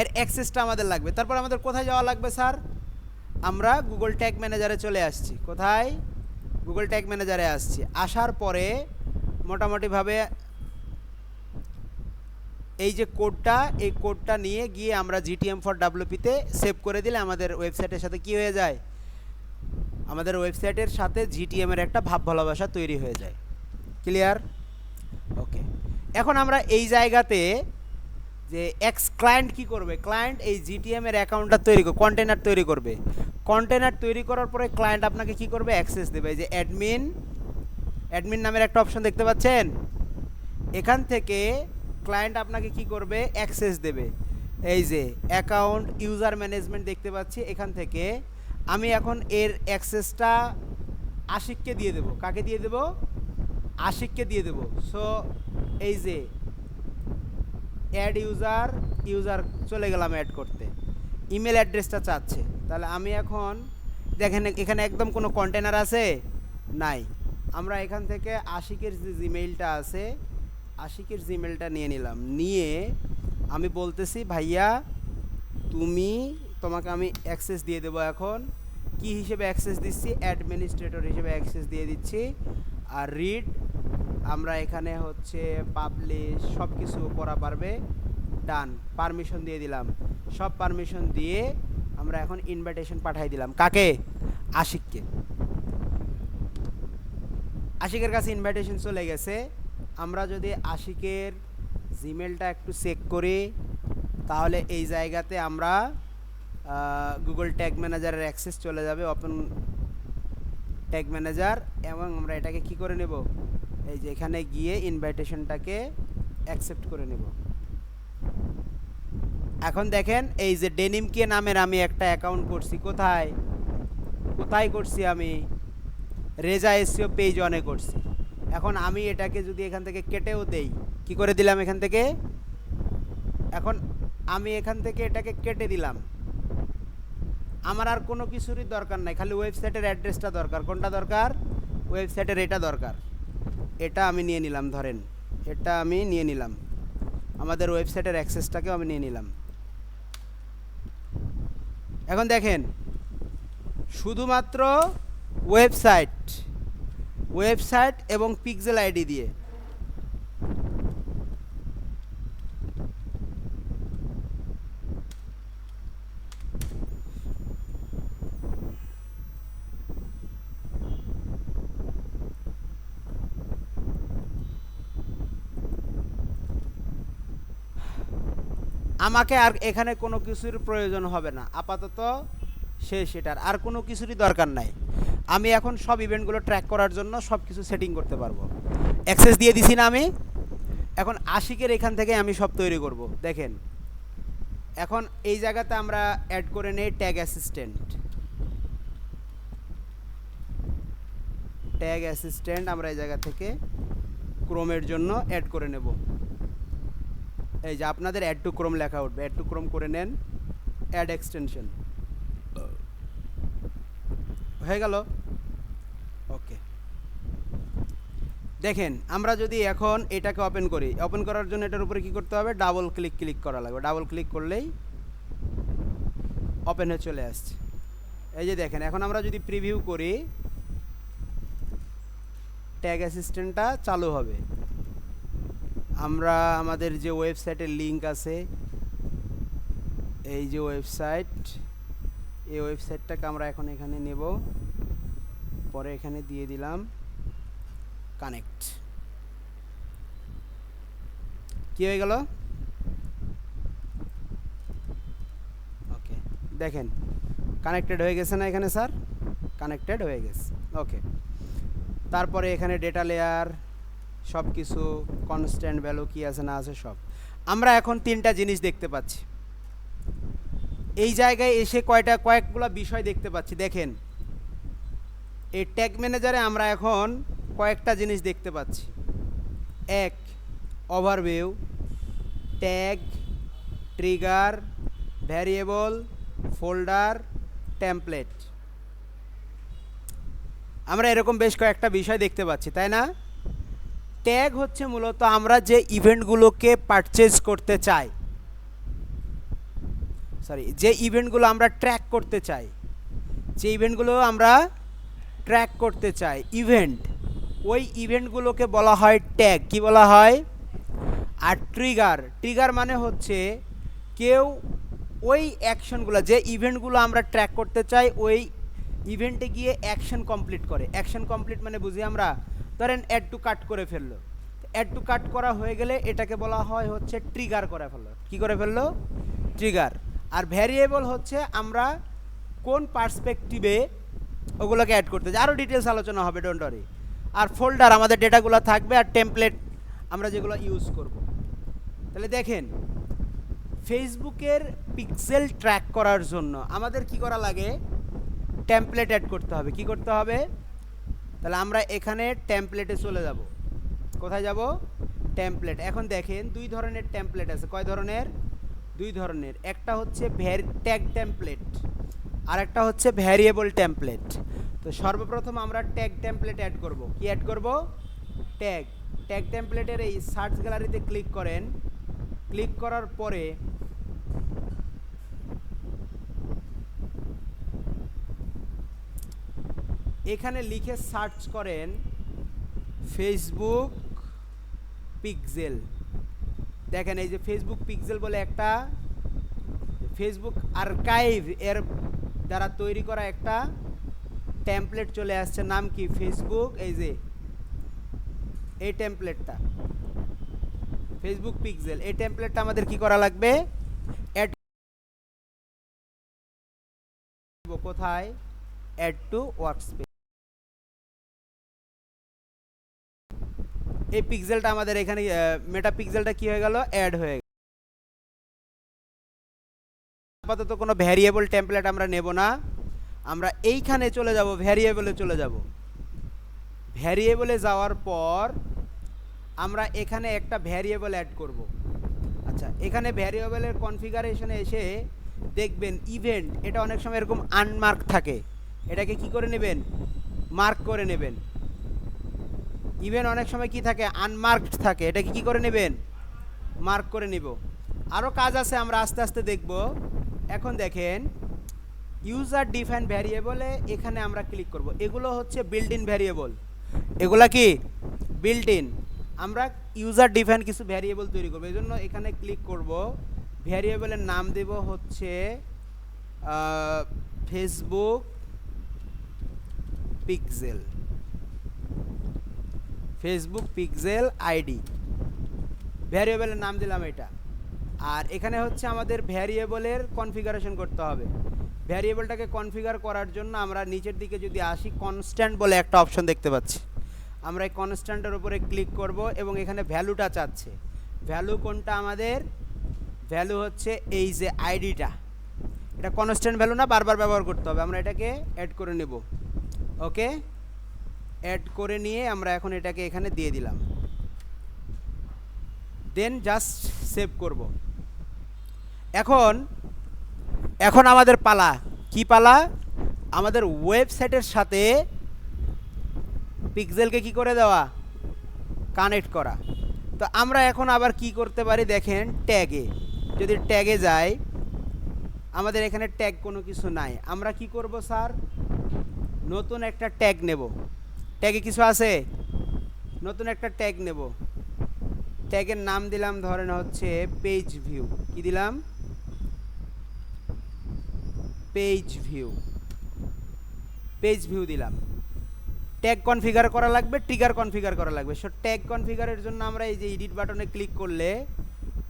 এর অ্যাক্সেসটা আমাদের লাগবে। তারপর আমাদের কোথায় যাওয়া লাগবে স্যার? আমরা গুগল ট্যাগ ম্যানেজারে চলে আসছি। কোথায়? গুগল ট্যাগ ম্যানেজারে আসছি। আসার পরে মোটামুটিভাবে এই যে কোডটা, এই কোডটা নিয়ে গিয়ে আমরা জিটিএম ফর ডাব্লুপিতে সেভ করে দিলে আমাদের ওয়েবসাইটের সাথে কি হয়ে যায়? আমাদের ওয়েবসাইটের সাথে জিটিএম এর একটা ভাব ভালোবাসা তৈরি হয়ে যায়। ক্লিয়ার? ওকে। এখন আমরা এই জায়গাতে যে এক্স ক্লায়েন্ট কি করবে? ক্লায়েন্ট এই জিটিএম এর অ্যাকাউন্টটা তৈরি করবে, কন্টেনার তৈরি করবে। কন্টেনার তৈরি করার পরে ক্লায়েন্ট আপনাকে কি করবে? অ্যাক্সেস দেবে। এই যে অ্যাডমিন নামের একটা অপশন দেখতে পাচ্ছেন, এখান থেকে ক্লায়েন্ট আপনাকে কি করবে? অ্যাক্সেস দেবে। এই যে অ্যাকাউন্ট ইউজার ম্যানেজমেন্ট দেখতে পাচ্ছি, এখান থেকে আমি এখন এর অ্যাক্সেসটা আশিককে দিয়ে দেব। কাকে দিয়ে দেব? আশিককে দিয়ে দেব। সো এই যে অ্যাড ইউজার চলে গেলাম অ্যাড করতে। ইমেল অ্যাড্রেসটা চাচ্ছে, তাহলে আমি এখন দেখেন এখানে একদম কোনো কন্টেনার আছে নাই। আমরা এখান থেকে আশিকের যে জিমেইলটা আছে, আশিকের জিমেইলটা নিয়ে নিলাম। নিয়ে আমি বলতেছি ভাইয়া তোমাকে আমি অ্যাক্সেস দিয়ে দেবো। এখন কি হিসেবে অ্যাক্সেস দিচ্ছি? অ্যাডমিনিস্ট্রেটর হিসেবে অ্যাক্সেস দিয়ে দিচ্ছি। আর রিড আমরা এখানে হচ্ছে পাবলিশ সব কিছু করা পারবে। ডান, পারমিশন দিয়ে দিলাম। সব পারমিশন দিয়ে আমরা এখন ইনভাইটেশন পাঠিয়ে দিলাম। কাকে? আশিককে। আশিকের কাছে ইনভাইটেশন চলে গেছে। আমরা যদি আশিকের জিমেলটা একটু চেক করি, তাহলে এই জায়গাতে আমরা গুগল ট্যাগ ম্যানেজারের অ্যাক্সেস চলে যাবে, ওপেন ট্যাগ ম্যানেজার, এবং আমরা এটাকে কি করে নেব? এই যে এখানে গিয়ে ইনভাইটেশনটাকে অ্যাকসেপ্ট করে নেব। এখন দেখেন এই যে ডেনিমকে নামের আমি একটা অ্যাকাউন্ট করছি। কোথায় করছি? আমি রেজা এসইও পেজ অনে করছি। এখন আমি এটাকে যদি এখান থেকে কেটেও দেই, কি করে দিলাম এখান থেকে? এখন আমি এখান থেকে এটাকে কেটে দিলাম। আমার আর কোনো কিছুরই দরকার নাই, খালি ওয়েবসাইটের অ্যাড্রেসটা দরকার। কোনটা দরকার? ওয়েবসাইটের এটা দরকার। এটা আমি নিয়ে নিলাম, ধরেন এটা আমি নিয়ে নিলাম, আমাদের ওয়েবসাইটের অ্যাক্সেসটাকেও আমি নিয়ে নিলাম। এখন দেখেন শুধুমাত্র ওয়েবসাইট এবং পিক্সেল আইডি দিয়ে আমাকে আর এখানে কোনো কিছুর প্রয়োজন হবে না আপাতত। সেটার আর কোনো কিছুরই দরকার নাই। আমি এখন সব ইভেন্টগুলো ট্র্যাক করার জন্য সব কিছু সেটিং করতে পারবো। অ্যাক্সেস দিয়ে দিছি না আমি? এখন আশিকের এখান থেকে আমি সব তৈরি করব। দেখেন এখন এই জায়গাতে আমরা অ্যাড করে নেই ট্যাগ অ্যাসিস্ট্যান্ট আমরা এই জায়গা থেকে ক্রোমের জন্য অ্যাড করে নেব। এই যে আপনাদের অ্যাড টু ক্রোম লেখা উঠবে, অ্যাড টু ক্রোম করে নেন, অ্যাড এক্সটেনশন হয়ে গেল। ওকে, দেখেন আমরা যদি এখন এটাকে ওপেন করি, ওপেন করার জন্য এটার উপরে কি করতে হবে? ডাবল ক্লিক করা লাগবে। ডাবল ক্লিক করলেই ওপেন হয়ে চলে আসছে। এই যে দেখেন এখন আমরা যদি প্রিভিউ করি, ট্যাগ অ্যাসিস্ট্যান্টটা চালু হবে। আমরা আমাদের যে ওয়েবসাইটের লিঙ্ক আছে, এই যে ওয়েবসাইট, এই ওয়েবসাইটটাকে আমরা এখন এখানে নেব, পরে এখানে দিয়ে দিলাম কানেক্ট। কি হয়ে গেল? ওকে, দেখেন কানেক্টেড হয়ে গেছে না এখানে স্যার? কানেক্টেড হয়ে গেছে। ওকে, তারপরে এখানে ডেটা লেয়ার সব কিছু, কনস্ট্যান্ট ভ্যালু কি আছে না আছে সব। আমরা এখন তিনটা জিনিস দেখতে পাচ্ছি এই জায়গায় এসে, কয়েকগুলো বিষয় দেখতে পাচ্ছি। দেখেন এই ট্যাগ ম্যানেজারে আমরা এখন কয়েকটা জিনিস দেখতে পাচ্ছি। এক, overview, tag, trigger, variable, folder, template. আমরা এরকম বেশ কয়েকটা বিষয় দেখতে পাচ্ছি, তাই না? ট্যাগ হচ্ছে মূলত আমরা যে ইভেন্টগুলোকে পারচেজ করতে চাই, যে ইভেন্টগুলো আমরা ট্র্যাক করতে চাই, যে ইভেন্টগুলো আমরা ট্র্যাক করতে চাই ইভেন্ট, ওই ইভেন্টগুলোকে বলা হয় ট্যাগ। কি বলা হয়? আর ট্রিগার মানে হচ্ছে কেউ ওই অ্যাকশনগুলো, যে ইভেন্টগুলো আমরা ট্র্যাক করতে চাই, ওই ইভেন্টে গিয়ে অ্যাকশন কমপ্লিট করে। অ্যাকশন কমপ্লিট মানে বুঝি আমরা, ধরেন অ্যাড টু কাট করে ফেললো, অ্যাড টু কাট করা হয়ে গেলে এটাকে বলা হয় হচ্ছে ট্রিগার করে ফেললো। কি করে ফেললো? ট্রিগার। আর ভ্যারিয়েবল হচ্ছে আমরা কোন পার্সপেক্টিভে ওগুলোকে অ্যাড করতে চাই, আরও ডিটেলস আলোচনা হবে, ডোন্ট ওয়ারি। আর ফোল্ডার আমাদের ডেটাগুলো থাকবে, আর টেমপ্লেট আমরা যেগুলো ইউজ করব। তাহলে দেখেন ফেসবুকের পিক্সেল ট্র্যাক করার জন্য আমাদের কি করা লাগে? টেমপ্লেট অ্যাড করতে হবে। কি করতে হবে? তাহলে আমরা এখানে টেমপ্লেটে চলে যাব। কোথায় যাব? টেমপ্লেট। এখন দেখেন দুই ধরনের টেমপ্লেট আছে। কয় ধরনের? দুই ধরনের। একটা হচ্ছে ট্যাগ টেমপ্লেট, আর একটা হচ্ছে ভ্যারিয়েবল টেমপ্লেট। তো সর্বপ্রথম আমরা ট্যাগ টেমপ্লেট অ্যাড করব। কি অ্যাড করব? ট্যাগ টেমপ্লেটের এই সার্চ গ্যালারিতে ক্লিক করেন। ক্লিক করার পরে এখানে লিখে সার্চ করেন ফেসবুক পিক্সেল। দেখেন এই যে ফেসবুক পিক্সেল বলে একটা ফেসবুক আর্কাইভ এর দ্বারা তৈরি করা একটা টেমপ্লেট চলে আসছে। নাম কি? ফেসবুক। এই যে এই টেমপ্লেটটা ফেসবুক পিক্সেল, এই টেমপ্লেটটা আমাদের কি করা লাগবে? অ্যাড। কোথায়? Add to workspace. এই পিক্সেলটা আমাদের এখানে মেটা পিক্সেলটা কি হয়ে গেল? অ্যাড হয়ে গেল। আপাতত কোনো ভ্যারিয়েবল টেমপ্লেট আমরা নেব না, আমরা এইখানে চলে যাব, ভ্যারিয়েবলে চলে যাব। ভ্যারিয়েবলে যাওয়ার পর আমরা এখানে একটা ভ্যারিয়েবল অ্যাড করব। আচ্ছা, এখানে ভ্যারিয়েবলের কনফিগারেশনে এসে দেখবেন ইভেন্ট, এটা অনেক সময় এরকম আনমার্ক থাকে, এটাকে কি করে নেবেন? মার্ক করে নেবেন। ইভেন্ট অনেক সময় কি থাকে? আনমার্কড থাকে, এটাকে কি করে নেবেন? মার্ক করে নিব। আরও কাজ আছে, আমরা আস্তে আস্তে দেখব। এখন দেখেন ইউজার ডিফাইন ভ্যারিয়েবলে এখানে আমরা ক্লিক করব। এগুলো হচ্ছে বিল্ট ইন ভ্যারিয়েবল। এগুলা কি? Built in. আমরা ইউজার ডিফাইন কিছু ভ্যারিয়েবল তৈরি করব, এই জন্য এখানে ক্লিক করব। ভ্যারিয়েবলের নাম দেব হচ্ছে Facebook pixel, Facebook pixel ID. ভ্যারিয়েবলের নাম দিলাম এটা। আর এখানে হচ্ছে আমাদের ভ্যারিয়েবলের কনফিগারেশন করতে হবে। ভ্যারিয়েবলটাকে কনফিগার করার জন্য আমরা নিচের দিকে যদি আসি, কনস্ট্যান্ট বলে একটা অপশন দেখতে পাচ্ছি। আমরা এই কনস্ট্যান্টের উপরে ক্লিক করব এবং এখানে ভ্যালুটা চাচ্ছে। ভ্যালু কোনটা আমাদের? ভ্যালু হচ্ছে এই যে আইডিটা, এটা কনস্ট্যান্ট ভ্যালু না, বারবার ব্যবহার করতে হবে। আমরা এটাকে অ্যাড করে নেব। ওকে, অ্যাড করে নিয়ে আমরা এখন এটাকে এখানে দিয়ে দিলাম। দেন জাস্ট সেভ করব। এখন আমাদের পালা। কি পালা? আমাদের ওয়েবসাইটের সাথে পিক্সেলকে কি করে দেওয়া? কানেক্ট করা। তো আমরা এখন আবার কি করতে পারি দেখেন, ট্যাগে যদি ট্যাগে যাই, আমাদের এখানে ট্যাগ কোনো কিছু নাই। আমরা কি করব স্যার? নতুন একটা ট্যাগ নেব। ট্যাগে কিছু আছে? নতুন একটা ট্যাগ নেব। ট্যাগের নাম দিলাম ধরেন হচ্ছে পেজ ভিউ। কি দিলাম? পেজ ভিউ দিলাম। ট্যাগ কনফিগার করা লাগবে, ট্রিগার কনফিগার করা লাগবে। সো ট্যাগ কনফিগারের জন্য আমরা এই যে এডিট বাটনে ক্লিক করলে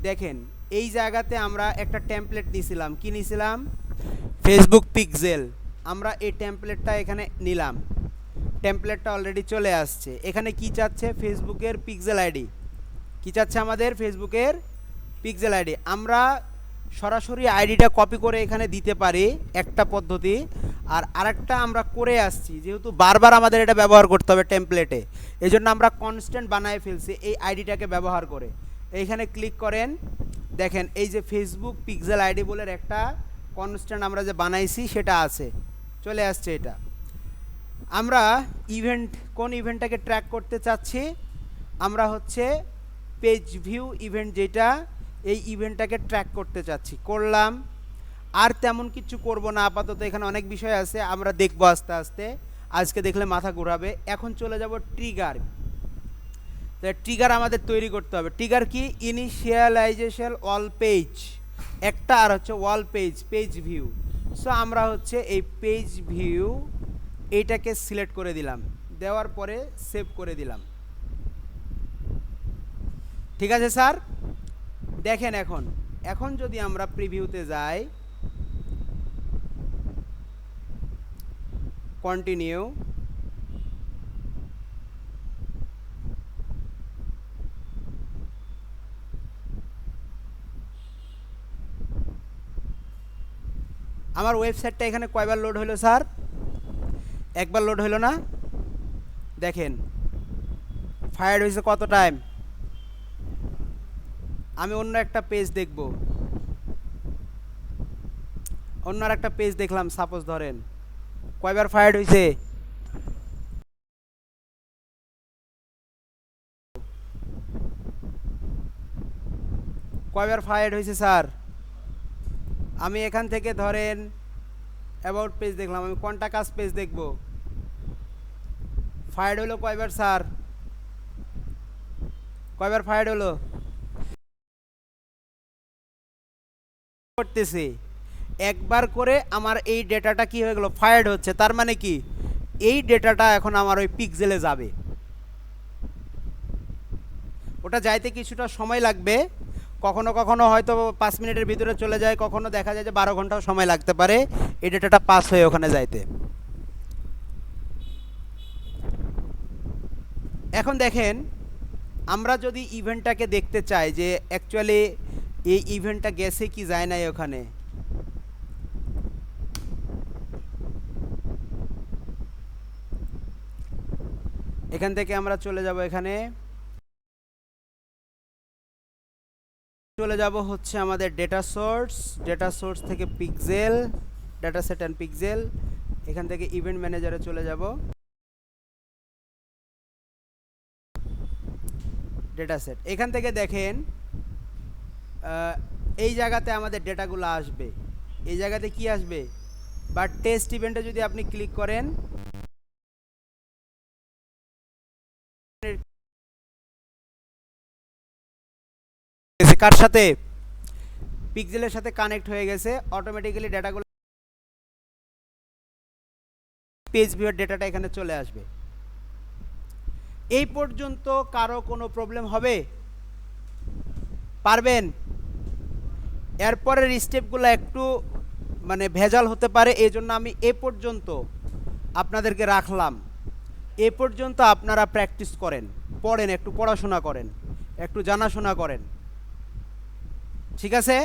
দেখেন এই জায়গাতে আমরা একটা টেমপ্লেট নিয়েছিলাম। কি নিয়েছিলাম? Facebook pixel. আমরা এই টেমপ্লেটটা এখানে নিলাম। টেমপ্লেটটা অলরেডি চলে আসছে। এখানে কি চাচ্ছে? ফেসবুকের পিক্সেল আইডি। কি চাচ্ছে আমাদের? ফেসবুকের পিক্সেল আইডি। আমরা সরাসরি আইডিটা কপি করে এখানে দিতে পারি, একটা পদ্ধতি। আর আরেকটা আমরা করে আসছি, যেহেতু বারবার আমাদের এটা ব্যবহার করতে হবে টেমপ্লেটে, এই জন্য আমরা কনস্ট্যান্ট বানায় ফেলছি এই আইডিটাকে ব্যবহার করে। এইখানে ক্লিক করেন, দেখেন এই যে ফেসবুক পিক্সেল আইডি বলে একটা কনস্ট্যান্ট আমরা যে বানাইছি সেটা আছে, চলে আসছে এটা। আমরা কোন ইভেন্টটাকে ট্র্যাক করতে চাচ্ছি? আমরা হচ্ছে পেজ ভিউ ইভেন্ট, যেটা এই ইভেন্টটাকে ট্র্যাক করতে চাচ্ছি। করলাম। আর তেমন কিছু করব না আপাতত, এখানে অনেক বিষয় আছে, আমরা দেখব আস্তে আস্তে। আজকে দেখলে মাথা ঘোরাবে। এখন চলে যাব ট্রিগার। তো ট্রিগার আমাদের তৈরি করতে হবে। ট্রিগার কি? ইনিশিয়ালাইজেশন অল পেজ একটা, আর হচ্ছে ওয়াল পেজ ভিউ। সো আমরা হচ্ছে এই পেজ ভিউ এইটাকে সিলেক্ট করে দিলাম, দেওয়ার পরে সেভ করে দিলাম। ঠিক আছে স্যার? দেখেন এখন যদি আমরা প্রিভিউতে যাই, কন্টিনিউ, আমার ওয়েবসাইটটা এখানে কয়বার লোড হলো স্যার? একবার লোড হলো না? দেখেন ফায়ার হয়েছে কত টাইম। আমি অন্য একটা পেজ দেখব, অন্য আর একটা পেজ দেখলাম, সাপোজ ধরেন, কয়বার ফায়ার হয়েছে? কয়বার ফায়ার হয়েছে স্যার? আমি এখান থেকে ধরেন অ্যাবাউট পেজ দেখলাম, আমি কন্টাক্ট পেজ দেখব, ফায়ার হলো কয়বার স্যার? কয়বার ফায়ার হলো? করতেছে একবার করে আমার এই ডেটাটা কি হয়ে গেল? ফায়ার্ড হচ্ছে। তার মানে কি? এই ডেটাটা এখন আমার ওই পিক্সেলে যাবে। ওটা যাইতে কিছুটা সময় লাগবে, কখনো কখনো হয়তো 5 মিনিটের ভিতরে চলে যায়, কখনো দেখা যায় যে 12 ঘন্টাও সময় লাগতে পারে এই ডেটাটা পাস হয়ে ওখানে যাইতে। এখন দেখেন আমরা যদি ইভেন্টটাকে দেখতে চাই যে অ্যাকচুয়ালি এই ইভেন্টটা গেছে কি যায় নাই ওখানে, এখান থেকে আমরা চলে যাব, এখানে চলে যাব হচ্ছে আমাদের ডেটা সোর্স থেকে pixel, data set and pixel. এখান থেকে ইভেন্ট ম্যানেজারে চলে যাব, ডেটা সেট। এখান থেকে দেখেন এই জায়গাতে আমাদের ডেটাগুলো আসবে। এই জায়গাতে কি আসবে? বা টেস্ট ইভেন্টে যদি আপনি ক্লিক করেন, কার সাথে? পিক্সেলের সাথে কানেক্ট হয়ে গেছে, অটোমেটিক্যালি ডেটাগুলো পেজ ভিউর ডেটাটা এখানে চলে আসবে। এই পর্যন্ত কারো কোনো প্রবলেম হবে? পারবেন? এরপরের স্টেপগুলো একটু মানে ভেজাল হতে পারে, এই জন্য আমি এ পর্যন্ত আপনাদেরকে রাখলাম। এ পর্যন্ত আপনারা প্র্যাকটিস করেন, পড়েন, একটু পড়াশোনা করেন, একটু জানাশোনা করেন। ঠিক আছে?